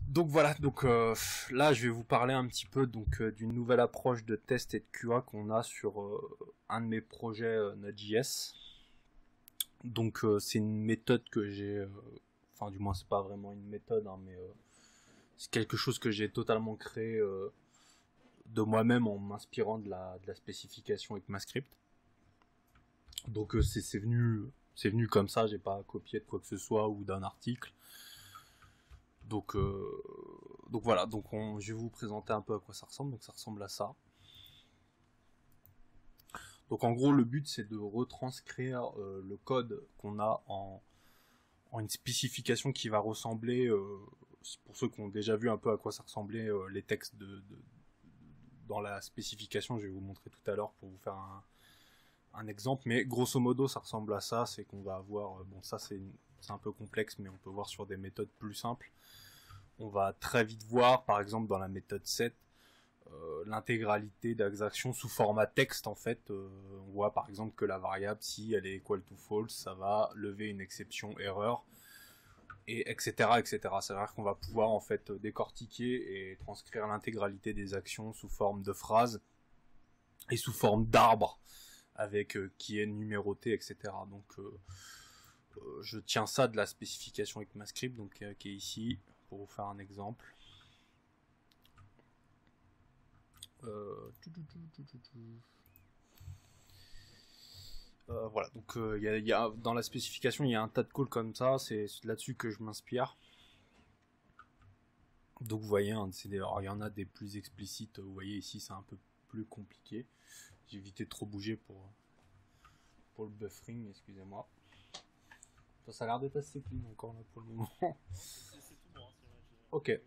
Donc voilà, donc là je vais vous parler un petit peu donc d'une nouvelle approche de test et de QA qu'on a sur un de mes projets Node.js. Donc c'est une méthode que j'ai, enfin du moins c'est pas vraiment une méthode, hein, mais c'est quelque chose que j'ai totalement créé de moi-même en m'inspirant de la spécification ECMAScript. Donc c'est venu comme ça, j'ai pas copié de quoi que ce soit ou d'un article. Donc voilà, donc je vais vous présenter un peu à quoi ça ressemble. Donc ça ressemble à ça. Donc en gros, le but c'est de retranscrire le code qu'on a en une spécification qui va ressembler, pour ceux qui ont déjà vu un peu à quoi ça ressemblait les textes dans la spécification, je vais vous montrer tout à l'heure pour vous faire un exemple, mais grosso modo ça ressemble à ça, c'est qu'on va avoir, bon ça c'est un peu complexe, mais on peut voir sur des méthodes plus simples. On va très vite voir, par exemple dans la méthode set, l'intégralité des actions sous format texte en fait. On voit par exemple que la variable, si elle est equal to false, ça va lever une exception erreur, et etc. etc. C'est-à-dire qu'on va pouvoir en fait décortiquer et transcrire l'intégralité des actions sous forme de phrases et sous forme d'arbre avec qui est numéroté, etc. Donc je tiens ça de la spécification ECMAScript, donc qui est ici pour vous faire un exemple. Voilà, donc dans la spécification il y a un tas de calls comme ça, c'est là-dessus que je m'inspire. Donc vous voyez, hein, alors, il y en a des plus explicites, vous voyez ici c'est un peu plus compliqué. J'ai évité de trop bouger pour le buffering, excusez-moi. Ça a l'air d'être assez clean encore là pour le moment. C'est tout bon, c'est vrai. Ok.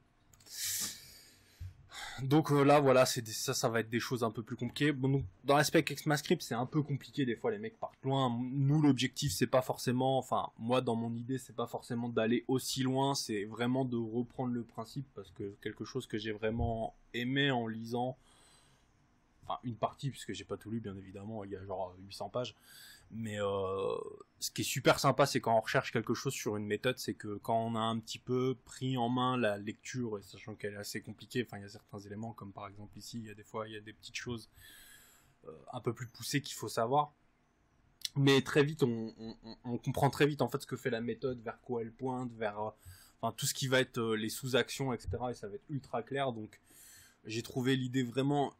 Donc là voilà, ça va être des choses un peu plus compliquées. Bon, donc, dans l'aspect ECMAScript c'est un peu compliqué, des fois les mecs partent loin. Nous l'objectif c'est pas forcément, enfin moi dans mon idée c'est pas forcément d'aller aussi loin, c'est vraiment de reprendre le principe, parce que quelque chose que j'ai vraiment aimé en lisant, enfin une partie puisque j'ai pas tout lu bien évidemment, il y a genre 800 pages, mais ce qui est super sympa c'est quand on recherche quelque chose sur une méthode, c'est que quand on a un petit peu pris en main la lecture, et sachant qu'elle est assez compliquée, enfin il y a certains éléments comme par exemple ici, il y a des fois il y a des petites choses un peu plus poussées qu'il faut savoir, mais très vite on comprend très vite en fait ce que fait la méthode, vers quoi elle pointe, vers enfin tout ce qui va être les sous-actions, etc., et ça va être ultra clair. Donc j'ai trouvé l'idée vraiment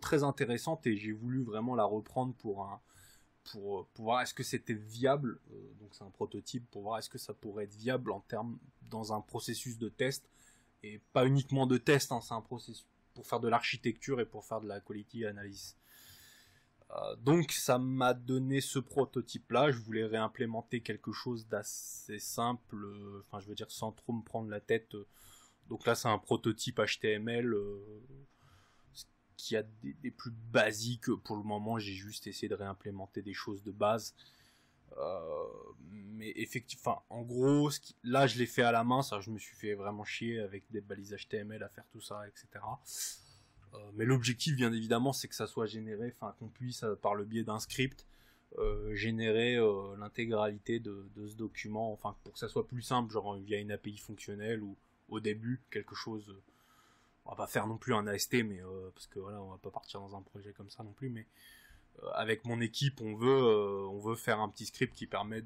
très intéressante, et j'ai voulu vraiment la reprendre pour voir est-ce que c'était viable, donc c'est un prototype, pour voir est-ce que ça pourrait être viable en termes dans un processus de test, et pas uniquement de test, hein, c'est un processus pour faire de l'architecture et pour faire de la quality analysis. Donc ça m'a donné ce prototype là, je voulais réimplémenter quelque chose d'assez simple, enfin je veux dire sans trop me prendre la tête. Donc là c'est un prototype HTML qui a des plus basiques pour le moment, j'ai juste essayé de réimplémenter des choses de base. Mais effectivement, en gros, là je l'ai fait à la main, ça je me suis fait vraiment chier avec des balises HTML à faire tout ça, etc. Mais l'objectif, bien évidemment, c'est que ça soit généré, enfin qu'on puisse, par le biais d'un script, générer l'intégralité de ce document, enfin pour que ça soit plus simple, genre via une API fonctionnelle, ou au début quelque chose. On va pas faire non plus un AST, mais parce que voilà, on va pas partir dans un projet comme ça non plus, mais avec mon équipe, on veut faire un petit script qui permet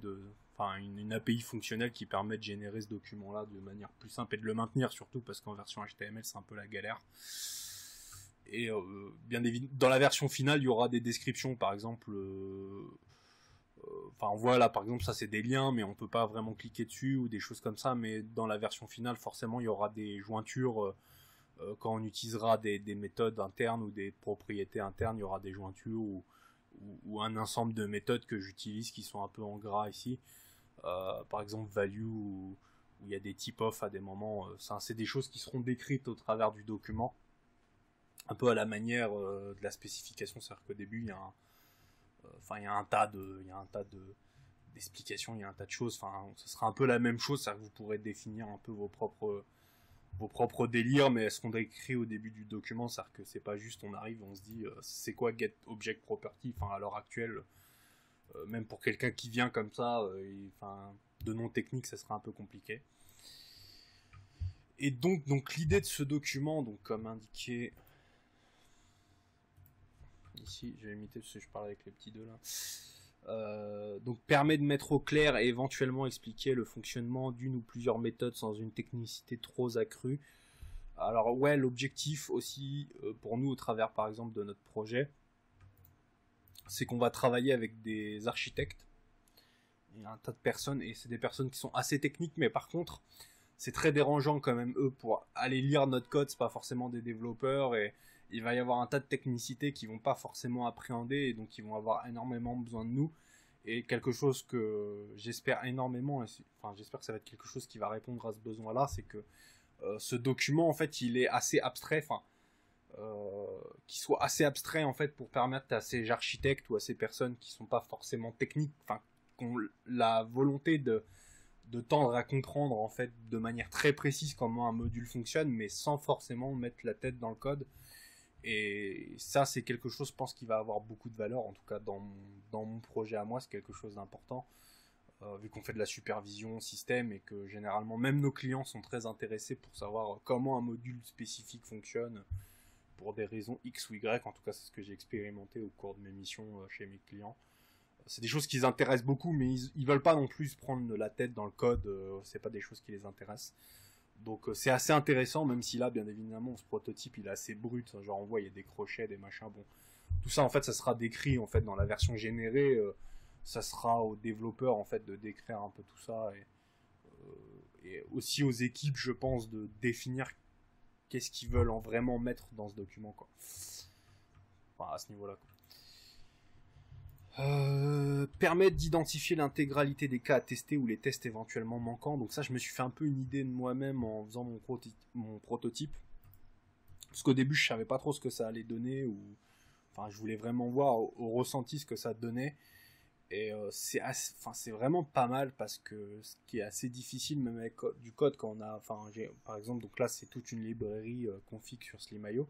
enfin une API fonctionnelle qui permet de générer ce document-là de manière plus simple et de le maintenir surtout, parce qu'en version HTML c'est un peu la galère. Et bien évidemment, dans la version finale, il y aura des descriptions, par exemple. Enfin, on voit là, par exemple, ça c'est des liens, mais on peut pas vraiment cliquer dessus ou des choses comme ça. Mais dans la version finale, forcément, il y aura des jointures. Quand on utilisera des méthodes internes ou des propriétés internes, il y aura des jointures ou un ensemble de méthodes que j'utilise qui sont un peu en gras ici. Par exemple, value, où il y a des type-off à des moments. C'est des choses qui seront décrites au travers du document, un peu à la manière de la spécification, c'est-à-dire qu'au début il y a un tas d'explications, il y a un tas de choses, enfin ce sera un peu la même chose, c'est-à-dire que vous pourrez définir un peu vos propres délires, mais elles seront décrites au début du document, c'est-à-dire que c'est pas juste on arrive, on se dit c'est quoi get object property, enfin à l'heure actuelle, même pour quelqu'un qui vient comme ça, enfin de non technique, ça sera un peu compliqué. Et donc l'idée de ce document, donc comme indiqué ici, je vais imiter parce que je parle avec les petits deux là. Donc permet de mettre au clair et éventuellement expliquer le fonctionnement d'une ou plusieurs méthodes sans une technicité trop accrue. Alors ouais, l'objectif aussi pour nous au travers par exemple de notre projet, c'est qu'on va travailler avec des architectes et un tas de personnes, et c'est des personnes qui sont assez techniques, mais par contre c'est très dérangeant quand même eux pour aller lire notre code, c'est pas forcément des développeurs, et il va y avoir un tas de technicités qui vont pas forcément appréhender, et donc ils vont avoir énormément besoin de nous. Et quelque chose que j'espère énormément, enfin j'espère que ça va être quelque chose qui va répondre à ce besoin-là, c'est que ce document en fait il est assez abstrait, enfin qu'il soit assez abstrait en fait pour permettre à ces architectes ou à ces personnes qui sont pas forcément techniques, enfin qui ont la volonté de tendre à comprendre en fait de manière très précise comment un module fonctionne, mais sans forcément mettre la tête dans le code. Et ça, c'est quelque chose, je pense, qui va avoir beaucoup de valeur, en tout cas dans mon projet à moi, c'est quelque chose d'important, vu qu'on fait de la supervision système et que généralement, même nos clients sont très intéressés pour savoir comment un module spécifique fonctionne pour des raisons X ou Y. En tout cas, c'est ce que j'ai expérimenté au cours de mes missions chez mes clients. C'est des choses qui les intéressent beaucoup, mais ils veulent pas non plus se prendre la tête dans le code, c'est pas des choses qui les intéressent. Donc c'est assez intéressant, même si là, bien évidemment, ce prototype, il est assez brut. Genre, on voit, il y a des crochets, des machins. Bon, tout ça, en fait, ça sera décrit en fait dans la version générée. Ça sera aux développeurs en fait de décrire un peu tout ça, et aussi aux équipes, je pense, de définir qu'est-ce qu'ils veulent en vraiment mettre dans ce document, quoi. Enfin, à ce niveau-là, quoi. Permet d'identifier l'intégralité des cas à tester ou les tests éventuellement manquants. Donc ça, je me suis fait un peu une idée de moi-même en faisant mon prototype. Parce qu'au début, je savais pas trop ce que ça allait donner, ou enfin, je voulais vraiment voir au ressenti ce que ça donnait. Et c'est vraiment pas mal, parce que ce qui est assez difficile même avec du code quand on a, enfin, par exemple, donc là c'est toute une librairie config sur Slimayo.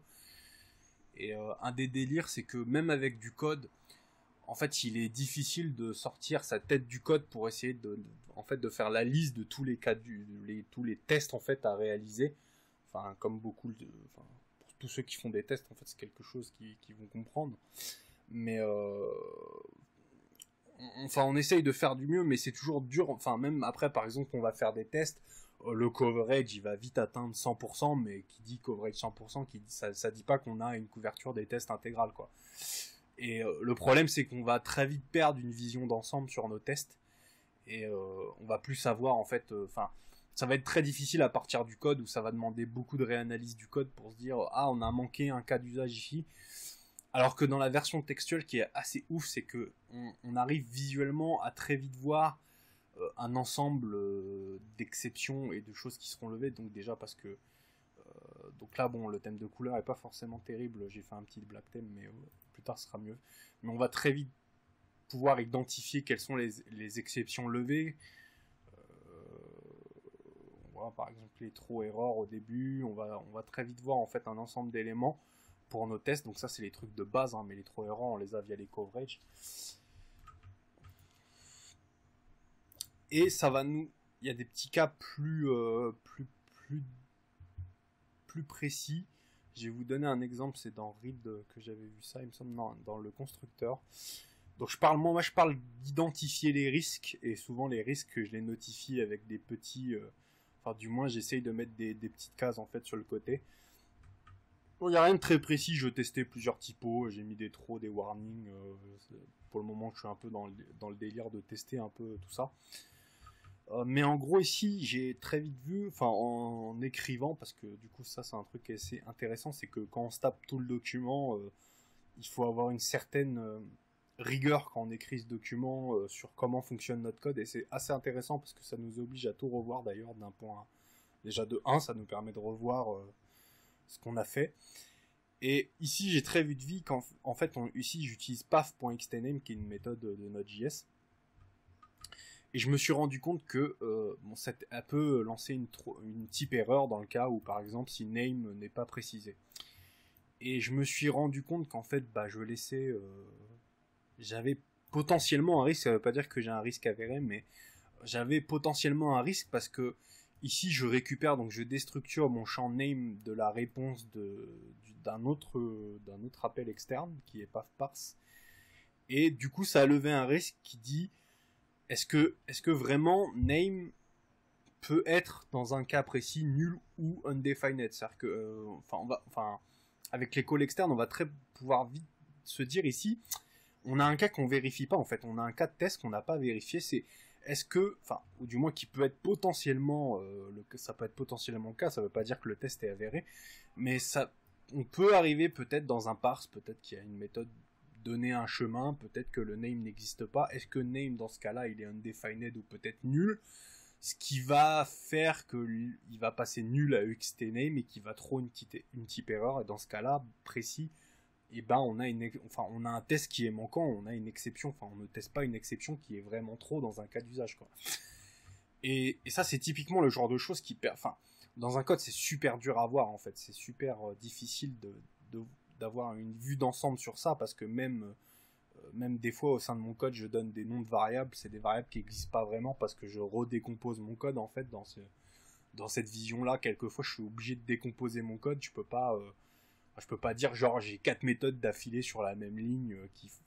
Et un des délires, c'est que même avec du code, en fait, il est difficile de sortir sa tête du code pour essayer en fait, de faire la liste de tous les cas tous les tests en fait à réaliser. Enfin, comme enfin, pour tous ceux qui font des tests, en fait, c'est quelque chose qui vont comprendre. Mais enfin, on essaye de faire du mieux, mais c'est toujours dur. Enfin, même après, par exemple, on va faire des tests. Le coverage, il va vite atteindre 100%, mais qui dit coverage 100%, ça dit pas qu'on a une couverture des tests intégrale, quoi. Et le problème, c'est qu'on va très vite perdre une vision d'ensemble sur nos tests, et on va plus savoir en fait. Enfin, ça va être très difficile à partir du code, où ça va demander beaucoup de réanalyse du code pour se dire ah, on a manqué un cas d'usage ici. Alors que dans la version textuelle, qui est assez ouf, c'est que on arrive visuellement à très vite voir un ensemble d'exceptions et de choses qui seront levées. Donc déjà parce que donc là, bon, le thème de couleur est pas forcément terrible. J'ai fait un petit black theme, mais plus tard ce sera mieux. Mais on va très vite pouvoir identifier quelles sont les exceptions levées. On voit par exemple les throw errors au début. On va très vite voir en fait un ensemble d'éléments pour nos tests. Donc ça, c'est les trucs de base, hein, mais les throw errors, on les a via les coverages. Et ça va nous... Il y a des petits cas plus précis. Je vais vous donner un exemple, c'est dans Read que j'avais vu ça, il me semble, non, dans le constructeur. Donc moi je parle d'identifier les risques, et souvent les risques, je les notifie avec des petits... enfin, du moins, j'essaye de mettre des petites cases, en fait, sur le côté. Bon, il n'y a rien de très précis, je testais plusieurs typos, j'ai mis des throws, des warnings. Pour le moment, je suis un peu dans le délire de tester un peu tout ça. Mais en gros ici, j'ai très vite vu, enfin en écrivant, parce que du coup ça c'est un truc assez intéressant, c'est que quand on se tape tout le document, il faut avoir une certaine rigueur quand on écrit ce document sur comment fonctionne notre code, et c'est assez intéressant parce que ça nous oblige à tout revoir d'ailleurs d'un point. Déjà de 1, ça nous permet de revoir ce qu'on a fait. Et ici j'ai très vite vu qu'en fait ici j'utilise path.xtname qui est une méthode de Node.js. Et je me suis rendu compte que ça peut lancer une type erreur dans le cas où, par exemple, si name n'est pas précisé. Et je me suis rendu compte qu'en fait, je laissais... j'avais potentiellement un risque, ça veut pas dire que j'ai un risque avéré, mais j'avais potentiellement un risque parce que ici je récupère, donc je déstructure mon champ name de la réponse d'un autre appel externe qui est path-parse. Et du coup, ça a levé un risque qui dit est-ce que vraiment name peut être dans un cas précis nul ou undefined. C'est-à-dire que, avec les calls externes, on va pouvoir vite se dire ici, on a un cas qu'on vérifie pas en fait. On a un cas de test qu'on n'a pas vérifié. C'est est-ce que, ou du moins qui peut être potentiellement, ça peut être potentiellement le cas. Ça veut pas dire que le test est avéré, mais ça, on peut arriver peut-être dans un parse, peut-être qu'il y a une méthode donner un chemin, peut-être que le name n'existe pas. Est-ce que name dans ce cas-là il est undefined ou peut-être nul? Ce qui va faire qu'il va passer nul à UXTName et qu'il va trop une type erreur. Et dans ce cas-là précis, et ben on a un test qui est manquant, on a une exception. Enfin, on ne teste pas une exception qui est vraiment trop dans un cas d'usage, quoi. Et ça, c'est typiquement le genre de choses qui dans un code, c'est super dur à voir en fait. C'est super difficile d'avoir une vue d'ensemble sur ça parce que même des fois au sein de mon code je donne des noms de variables, c'est des variables qui n'existent pas vraiment parce que je redécompose mon code en fait dans cette vision là. Quelquefois je suis obligé de décomposer mon code, je peux pas dire genre j'ai 4 méthodes d'affilée sur la même ligne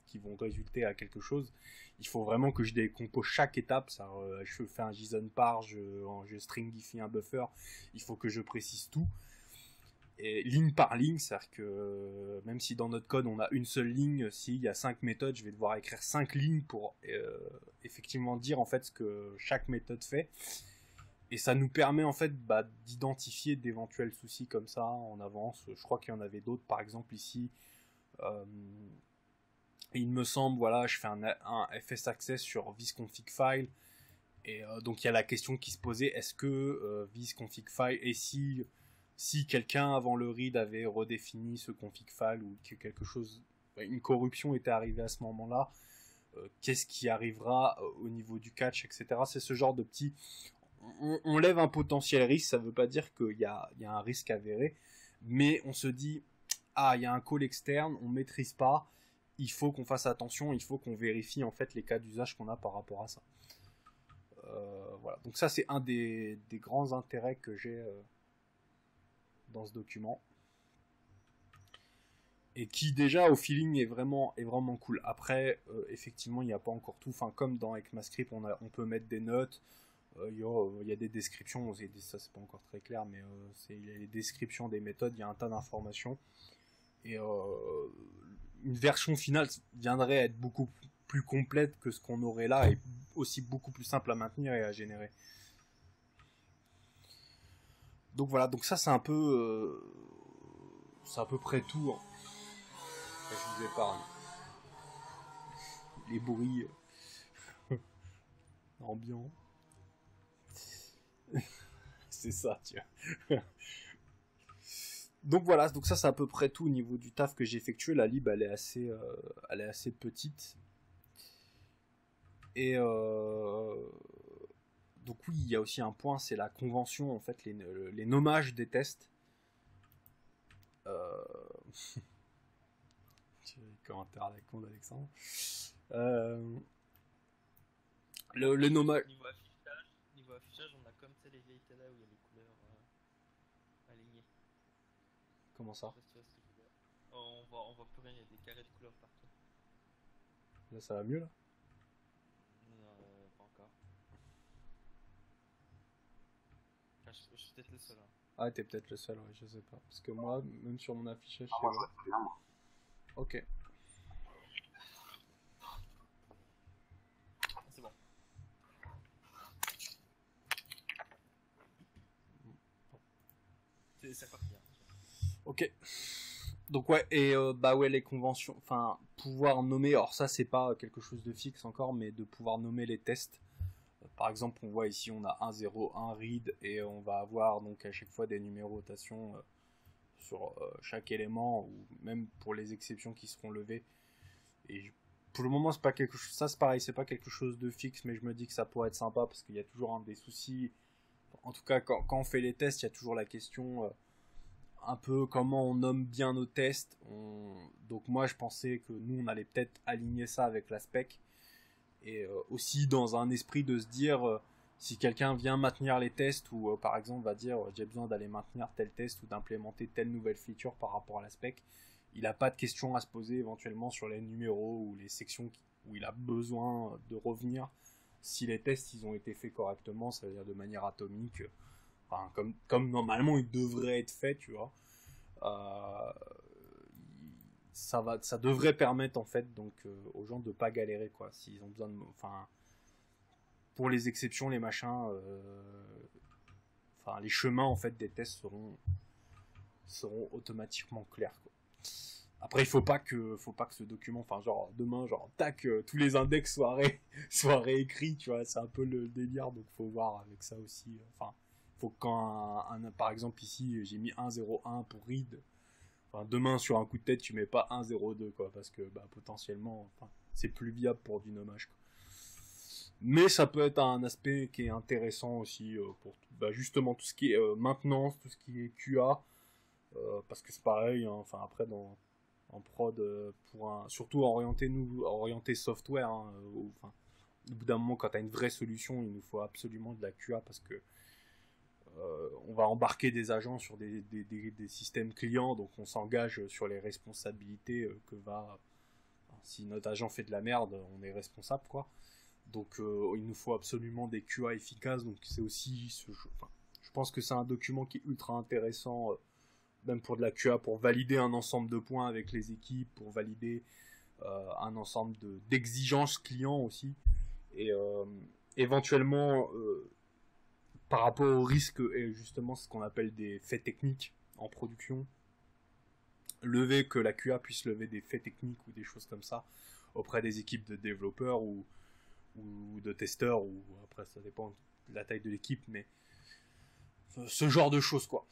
qui vont résulter à quelque chose. Il faut vraiment que je décompose chaque étape. Je fais un JSON par, je stringifie un buffer, il faut que je précise tout. Et ligne par ligne, c'est-à-dire que même si dans notre code on a une seule ligne, s'il y a 5 méthodes, je vais devoir écrire 5 lignes pour effectivement dire en fait ce que chaque méthode fait. Et ça nous permet en fait d'identifier d'éventuels soucis comme ça en avance. Je crois qu'il y en avait d'autres, par exemple ici. Il me semble, voilà, je fais un fs access sur visconfig file. Et donc il y a la question qui se posait, est-ce que visconfig file, et si quelqu'un avant le read avait redéfini ce config file ou que quelque chose, une corruption était arrivée à ce moment-là, qu'est-ce qui arrivera au niveau du catch, etc. C'est ce genre de petit... On lève un potentiel risque, ça ne veut pas dire qu'il y a un risque avéré, mais on se dit, il y a un call externe, on ne maîtrise pas, il faut qu'on fasse attention, il faut qu'on vérifie en fait les cas d'usage qu'on a par rapport à ça. Voilà. Donc ça c'est un des grands intérêts que j'ai dans ce document et qui déjà au feeling est vraiment cool. Après effectivement il n'y a pas encore tout, comme dans ECMAScript on peut mettre des notes, il y a des descriptions, ça c'est pas encore très clair, mais il y a les descriptions des méthodes, il y a un tas d'informations et une version finale viendrait être beaucoup plus complète que ce qu'on aurait là et aussi beaucoup plus simple à maintenir et à générer. Donc voilà, donc ça c'est un peu c'est à peu près tout, hein. Je vous épargne les bruits ambiants. C'est ça, tu vois. Donc voilà, donc ça c'est à peu près tout au niveau du taf que j'ai effectué. La lib elle est assez petite. Et donc oui, il y a aussi un point, c'est la convention, en fait, les nommages des tests. Commentaire à la con d'Alexandre. Le nommage... Niveau affichage, on a comme les vieilles télé où il y a les couleurs alignées. Comment ça? On voit plus rien, il y a des carrés de couleurs partout. Là ça va mieux là? Non, pas encore. Enfin, je suis peut-être le seul. Hein. Ah, t'es peut-être le seul, ouais, je sais pas. Parce que moi, même sur mon affichage, c'est bon. Ok. C'est bon. C'est reparti. Hein. Ok. Donc ouais, et les conventions, pouvoir nommer, alors ça c'est pas quelque chose de fixe encore, mais de pouvoir nommer les tests. Par exemple, on voit ici on a 1, 0, 1 read et on va avoir donc à chaque fois des numérotations sur chaque élément ou même pour les exceptions qui seront levées. Et pour le moment, c'est pas quelque chose, ça c'est pareil, c'est pas quelque chose de fixe, mais je me dis que ça pourrait être sympa parce qu'il y a toujours des soucis. En tout cas, quand on fait les tests, il y a toujours la question un peu comment on nomme bien nos tests. Donc moi, je pensais que nous, on allait peut-être aligner ça avec la spec. Et aussi dans un esprit de se dire, Si quelqu'un vient maintenir les tests ou par exemple va dire j'ai besoin d'aller maintenir tel test ou d'implémenter telle nouvelle feature par rapport à la spec, il n'a pas de questions à se poser éventuellement sur les numéros ou les sections où il a besoin de revenir. Si les tests ils ont été faits correctement, ça veut dire de manière atomique, enfin, comme normalement ils devraient être faits, tu vois. Euh, ça devrait permettre en fait donc aux gens de pas galérer quoi. S'ils ont besoin de, enfin, pour les exceptions, les machins, enfin les chemins en fait des tests seront automatiquement clairs quoi. Après, il faut pas que ce document, enfin, genre, demain, genre, tac, tous les index soient réécrits, tu vois, c'est un peu le délire, donc faut voir avec ça aussi. Enfin, faut que quand par exemple, ici, j'ai mis 1.0.1 pour read, enfin, demain, sur un coup de tête, tu mets pas 1.0.2, quoi, parce que, bah, potentiellement, enfin, c'est plus viable pour du nommage, quoi. Mais ça peut être un aspect qui est intéressant aussi pour bah, justement tout ce qui est maintenance, tout ce qui est QA, parce que c'est pareil, hein, enfin, après, en prod surtout orienté software hein, enfin, au bout d'un moment quand tu as une vraie solution il nous faut absolument de la QA parce que on va embarquer des agents sur des systèmes clients donc on s'engage sur les responsabilités si notre agent fait de la merde on est responsable quoi donc il nous faut absolument des QA efficaces donc c'est aussi je pense que c'est un document qui est ultra intéressant même pour de la QA, pour valider un ensemble de points avec les équipes, pour valider un ensemble d'exigences clients aussi, et éventuellement par rapport au risque et justement ce qu'on appelle des faits techniques en production, que la QA puisse lever des faits techniques ou des choses comme ça auprès des équipes de développeurs ou de testeurs, ou après ça dépend de la taille de l'équipe, mais ce genre de choses quoi.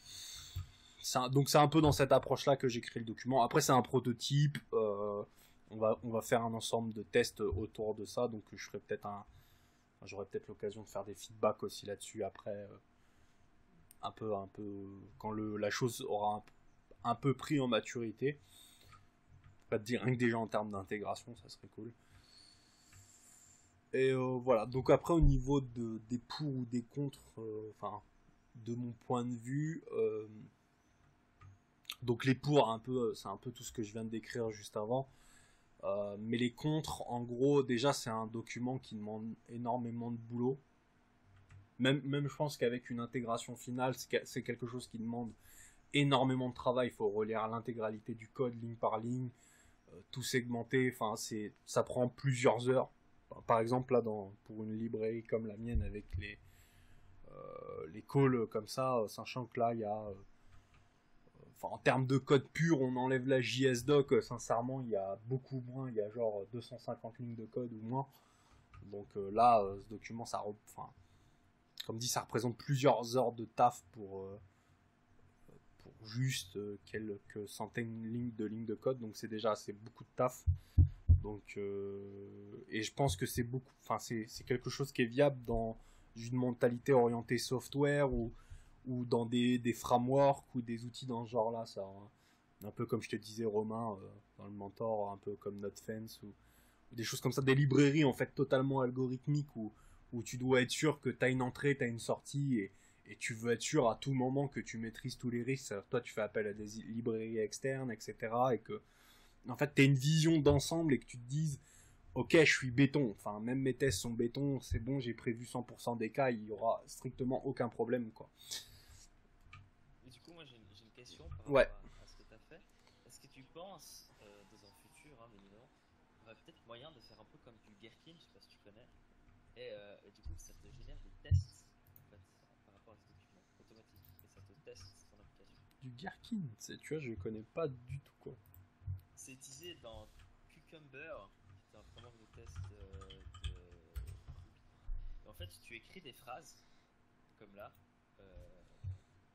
Donc c'est un peu dans cette approche-là que j'écris le document. Après c'est un prototype, on va faire un ensemble de tests autour de ça, donc j'aurai peut-être l'occasion de faire des feedbacks aussi là-dessus après, un peu quand la chose aura un peu pris en maturité. Pas te dire rien que déjà en termes d'intégration, ça serait cool. Et voilà. Donc après au niveau des pour ou des contre, enfin de mon point de vue. Donc les pour, c'est un peu tout ce que je viens de décrire juste avant. Mais les contre, en gros, déjà c'est un document qui demande énormément de boulot. Même je pense qu'avec une intégration finale, c'est quelque chose qui demande énormément de travail. Il faut relire l'intégralité du code ligne par ligne, tout segmenter. Enfin, ça prend plusieurs heures. Par exemple, là, pour une librairie comme la mienne, avec les calls comme ça, sachant que là, il y a enfin, en termes de code pur, on enlève la JSDoc, sincèrement, il y a beaucoup moins, il y a genre 250 lignes de code ou moins. Donc là, ce document, enfin, comme dit, ça représente plusieurs heures de taf pour juste quelques centaines de lignes de code. Donc c'est beaucoup de taf. Donc, et je pense que c'est quelque chose qui est viable dans une mentalité orientée software ou dans des frameworks ou des outils dans ce genre-là, ça, un peu comme je te disais Romain dans le mentor, un peu comme NoteFence ou des choses comme ça, des librairies en fait totalement algorithmiques où tu dois être sûr que tu as une entrée, tu as une sortie et tu veux être sûr à tout moment que tu maîtrises tous les risques. Alors, toi, tu fais appel à des librairies externes, etc. Et que en fait, tu as une vision d'ensemble et que tu te dises ok, je suis béton, enfin même mes tests sont béton, c'est bon, j'ai prévu 100% des cas, il y aura strictement aucun problème quoi. Et du coup, moi j'ai une question par Ouais. rapport à ce que tu as fait. Est-ce que tu penses, dans un futur, hein, bien évidemment, il y aurait peut-être moyen de faire un peu comme du Gherkin, je sais pas si tu connais, et du coup ça te génère des tests en fait, par rapport à ce document automatique, et ça te teste son application. Du Gherkin, tu vois, je connais pas du tout quoi. C'est utilisé dans Cucumber, qui est un framework de test de Ruby. Et en fait, tu écris des phrases comme là. Euh,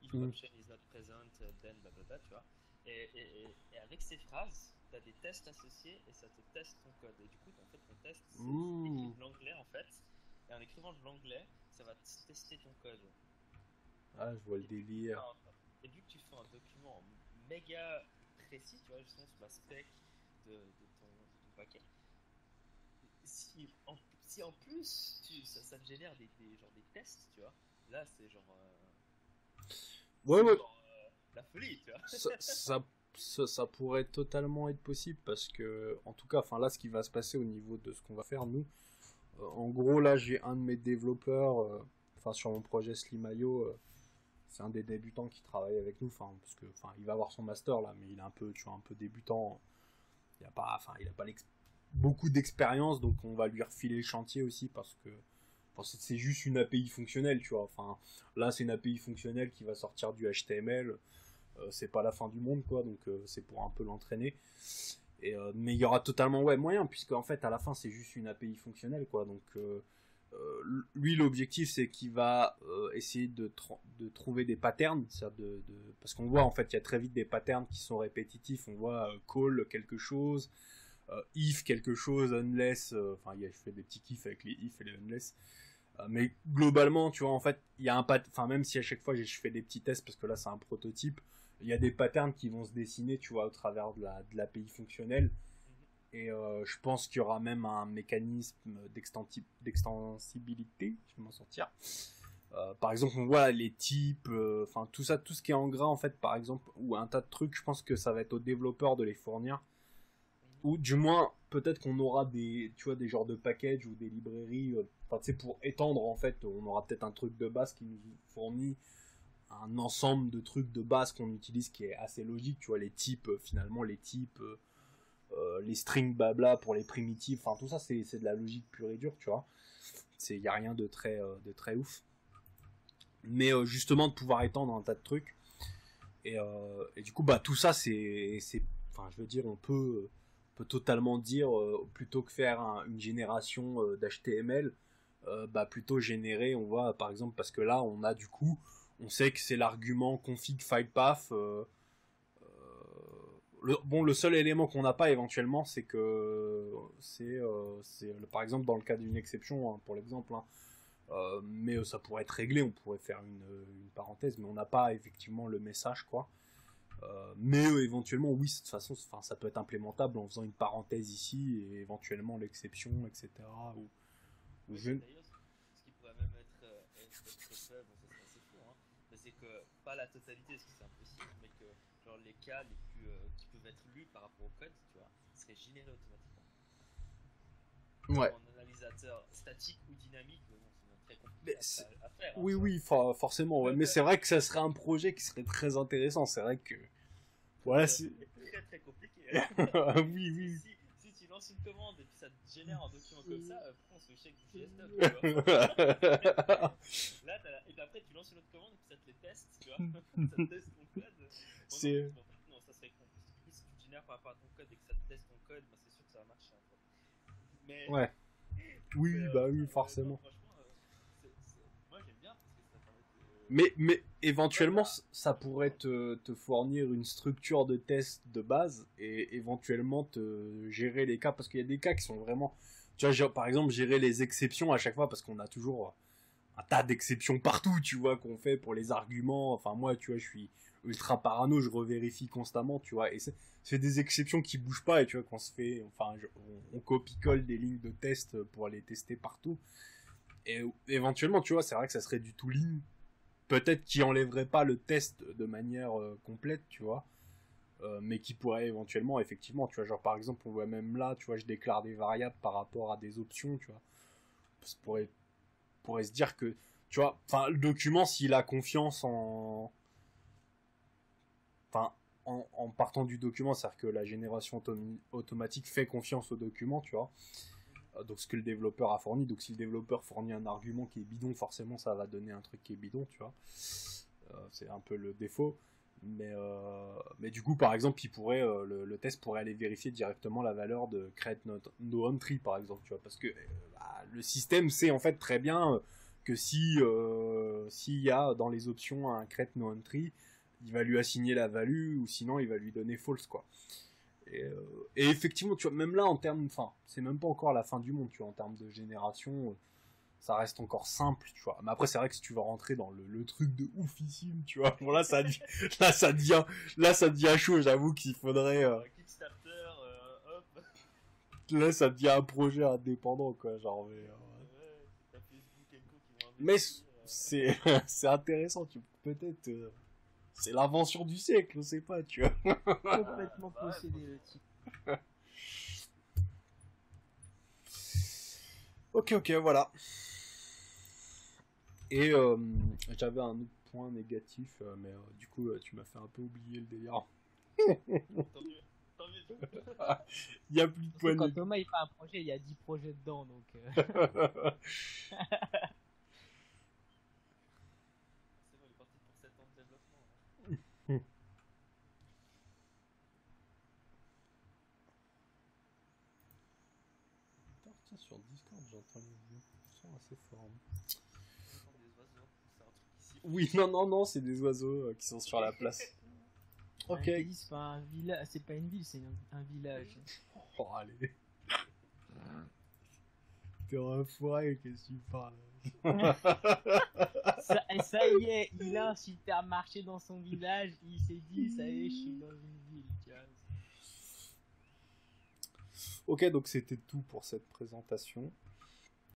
If option is not present, then blablabla, tu vois. Et avec ces phrases, tu as des tests associés et ça te teste ton code. Et du coup, en fait, ton test, c'est écrit de l'anglais en fait. Et en écrivant de l'anglais, ça va tester ton code. Ah, je vois le délire. Et vu que tu fais un document méga précis, tu vois, justement sur la spec de ton paquet, si en plus ça te génère genre des tests, tu vois, là c'est genre Ouais, ouais. genre, la folie, tu vois. Ça pourrait totalement être possible parce que, en tout cas, enfin là, ce qui va se passer au niveau de ce qu'on va faire, nous, en gros, là, j'ai un de mes développeurs, enfin sur mon projet Slimayo, c'est un des débutants qui travaille avec nous, enfin parce que, enfin, il va avoir son master là, mais il est un peu, tu vois, un peu débutant. Il a pas, enfin, il a pas beaucoup d'expérience, donc on va lui refiler le chantier aussi parce que, enfin, c'est juste une API fonctionnelle, tu vois. Enfin, là, c'est une API fonctionnelle qui va sortir du HTML. C'est pas la fin du monde, quoi, donc c'est pour un peu l'entraîner. Mais il y aura totalement ouais moyen, puisque en fait à la fin c'est juste une API fonctionnelle, quoi. Donc lui, l'objectif c'est qu'il va essayer de trouver des patterns, parce qu'on voit en fait il y a très vite des patterns qui sont répétitifs. On voit call quelque chose, if quelque chose, unless, enfin je fais des petits kiffs avec les if et les unless. Mais globalement, tu vois, en fait, il y a enfin, même si à chaque fois je fais des petits tests, parce que là c'est un prototype, il y a des patterns qui vont se dessiner, tu vois, au travers de l'API fonctionnelle. Et je pense qu'il y aura même un mécanisme d'extensibilité, je vais m'en sortir. Par exemple, on voit les types, enfin tout ça, tout ce qui est en gras, en fait, par exemple, ou un tas de trucs, je pense que ça va être aux développeurs de les fournir. Ou du moins, peut-être qu'on aura tu vois, des genres de packages ou des librairies, enfin, tu sais, pour étendre, en fait, on aura peut-être un truc de base qui nous fournit un ensemble de trucs de base qu'on utilise qui est assez logique, tu vois, les types, finalement, les strings blabla pour les primitives, enfin, tout ça, c'est de la logique pure et dure, tu vois. Il n'y a rien de très ouf. Mais justement, de pouvoir étendre un tas de trucs. Et du coup, bah, tout ça, enfin, je veux dire, on peut totalement dire, plutôt que faire une génération d'HTML, bah, plutôt générer, on voit, par exemple, parce que là, on sait que c'est l'argument config file path. Le seul élément qu'on n'a pas éventuellement, c'est que par exemple dans le cas d'une exception, hein, pour l'exemple, hein, mais ça pourrait être réglé, on pourrait faire une parenthèse, mais on n'a pas effectivement le message, quoi. Mais éventuellement, oui, de toute façon, ça peut être implémentable en faisant une parenthèse ici et éventuellement l'exception, etc. D'ailleurs, ce qui pourrait même être fait, bon, ça serait assez fou, hein, mais c'est que, pas la totalité, parce que c'est impossible, mais que genre, les cas les plus, qui peuvent être lus par rapport au code, tu vois, seraient générés automatiquement. Ouais. En analysateur statique ou dynamique, bon, c'est très compliqué à faire. Oui, hein, oui, forcément, ouais. Mais c'est vrai que ça serait un projet qui serait très intéressant. C'est vrai que. Voilà, c'est très très compliqué. Hein. Oui, oui. Si tu lances une commande et puis ça te génère un document comme ça, prends ce chèque du GS9. Là, et puis après tu lances une autre commande et puis ça te les teste, tu vois. Ça te teste ton code. Bon, non, ça serait con. Parce que si tu génères par rapport à ton code et que ça te teste ton code, bah, c'est sûr que ça va marcher. En fait. Mais. Ouais. Oui, bah oui, forcément. Non, moi j'aime bien parce que ça permet de. Mais éventuellement, ça pourrait te fournir une structure de test de base et éventuellement te gérer les cas, parce qu'il y a des cas qui sont vraiment. Tu vois, par exemple, gérer les exceptions à chaque fois, parce qu'on a toujours un tas d'exceptions partout, tu vois, qu'on fait pour les arguments. Enfin, moi, tu vois, je suis ultra parano, je revérifie constamment, tu vois, et c'est des exceptions qui bougent pas, et tu vois, qu'on se fait. Enfin, on copie-colle des lignes de test pour les tester partout. Et éventuellement, tu vois, c'est vrai que ça serait du tooling. Peut-être qui enlèverait pas le test de manière complète, tu vois, mais qui pourrait éventuellement, effectivement, tu vois, genre par exemple, on voit même là, tu vois, je déclare des variables par rapport à des options, tu vois, ça pourrait se dire que, tu vois, enfin, le document, s'il a confiance en partant du document, c'est-à-dire que la génération automatique fait confiance au document, tu vois, donc ce que le développeur a fourni. Donc si le développeur fournit un argument qui est bidon, forcément ça va donner un truc qui est bidon, tu vois. C'est un peu le défaut. Mais du coup, par exemple, le test pourrait aller vérifier directement la valeur de create no entry, par exemple, tu vois, parce que le système sait en fait très bien que s'il y a dans les options un create no entry, il va lui assigner la value, ou sinon il va lui donner false, quoi. Et effectivement, tu vois, même là, en termes, enfin, c'est même pas encore la fin du monde, tu vois, en termes de génération, ça reste encore simple, tu vois. Mais après, c'est vrai que si tu vas rentrer dans le truc de oufissime, tu vois, bon, là, ça devient chaud, j'avoue qu'il faudrait. Kickstarter, hop. Là, ça devient un projet indépendant, quoi, genre, Ouais, t'as Facebook et Co qui vont mais investir. c'est, c'est intéressant, peut-être, c'est l'invention du siècle, on sait pas, tu vois. Complètement bah ouais, possédé le type. Ok, voilà. Et j'avais un autre point négatif, mais du coup, tu m'as fait un peu oublier le délire. Tant mieux. Tant mieux. Il y a plus de points Quand négatifs. Thomas il fait un projet, il y a 10 projets dedans, donc C'est bon, il est parti pour 7 ans de développement. Hein. Tiens, sur Discord, j'entends les sons assez forts. J'entends des oiseaux. C'est un truc ici. Oui, non, c'est des oiseaux qui sont sur la place. Ok. c'est pas un village, c'est pas une ville, c'est un village. Oh, allez. T'es un foiré, qu'est-ce que tu parles? Ça y est, il a un supermarché dans son village, il s'est dit, ça y est, je suis dans une ville, tu vois. Ok, donc c'était tout pour cette présentation.